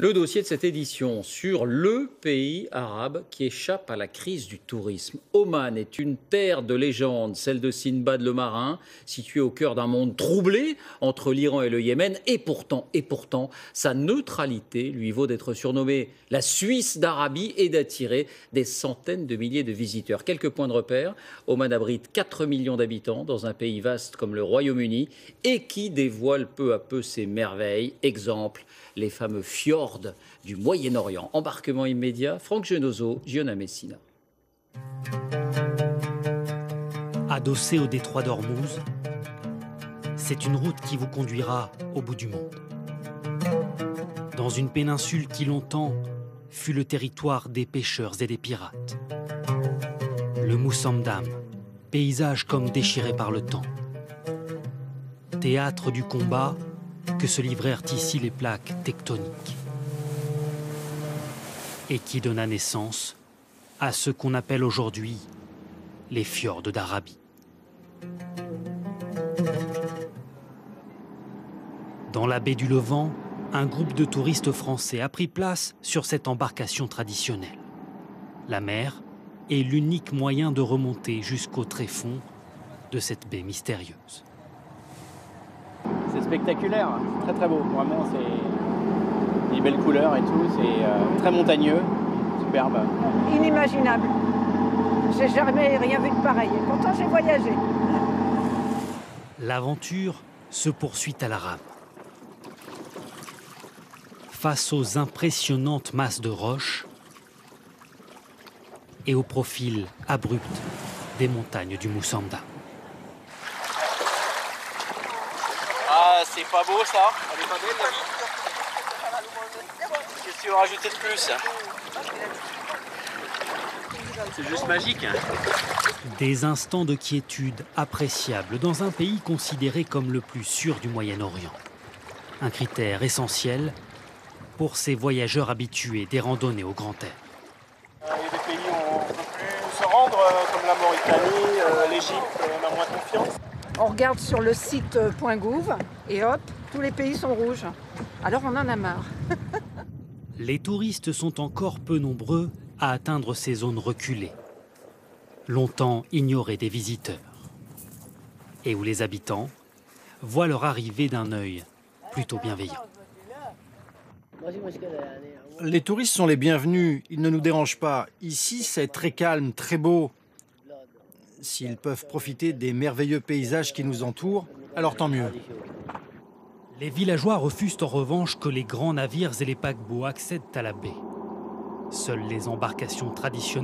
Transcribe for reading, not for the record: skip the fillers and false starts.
Le dossier de cette édition sur le pays arabe qui échappe à la crise du tourisme. Oman est une terre de légende, celle de Sinbad le marin, située au cœur d'un monde troublé entre l'Iran et le Yémen. Et pourtant, sa neutralité lui vaut d'être surnommée la Suisse d'Arabie et d'attirer des centaines de milliers de visiteurs. Quelques points de repère. Oman abrite 4 millions d'habitants dans un pays vaste comme le Royaume-Uni et qui dévoile peu à peu ses merveilles. Exemple, les fameux fjords du Moyen-Orient. Embarquement immédiat, Franck Genozo, Giona Messina. Adossé au détroit d'Ormuz, c'est une route qui vous conduira au bout du monde. Dans une péninsule qui longtemps fut le territoire des pêcheurs et des pirates. Le Moussamdam, paysage comme déchiré par le temps. Théâtre du combat que se livrèrent ici les plaques tectoniques. Et qui donna naissance à ce qu'on appelle aujourd'hui les fjords d'Arabie. Dans la baie du Levant, un groupe de touristes français a pris place sur cette embarcation traditionnelle. La mer est l'unique moyen de remonter jusqu'au tréfonds de cette baie mystérieuse. C'est spectaculaire, très très beau, vraiment c'est des belles couleurs et tout, c'est très montagneux, superbe. Inimaginable, j'ai jamais rien vu de pareil, et pourtant j'ai voyagé. L'aventure se poursuit à la rame. Face aux impressionnantes masses de roches et au profil abrupt des montagnes du Moussamdam. Ah, c'est pas beau ça. Elle est pas belle la vie. Qu'est-ce que tu veux rajouter de plus? C'est juste magique. Des instants de quiétude appréciables dans un pays considéré comme le plus sûr du Moyen-Orient. Un critère essentiel pour ces voyageurs habitués des randonnées au grand air. Il y a des pays où on ne peut plus se rendre, comme la Mauritanie, l'Égypte, on a moins confiance. On regarde sur le site .gouv et hop, tous les pays sont rouges. Alors on en a marre. Les touristes sont encore peu nombreux à atteindre ces zones reculées, longtemps ignorées des visiteurs, et où les habitants voient leur arrivée d'un œil plutôt bienveillant. Les touristes sont les bienvenus, ils ne nous dérangent pas. Ici, c'est très calme, très beau. S'ils peuvent profiter des merveilleux paysages qui nous entourent, alors tant mieux. Les villageois refusent en revanche que les grands navires et les paquebots accèdent à la baie. Seules les embarcations traditionnelles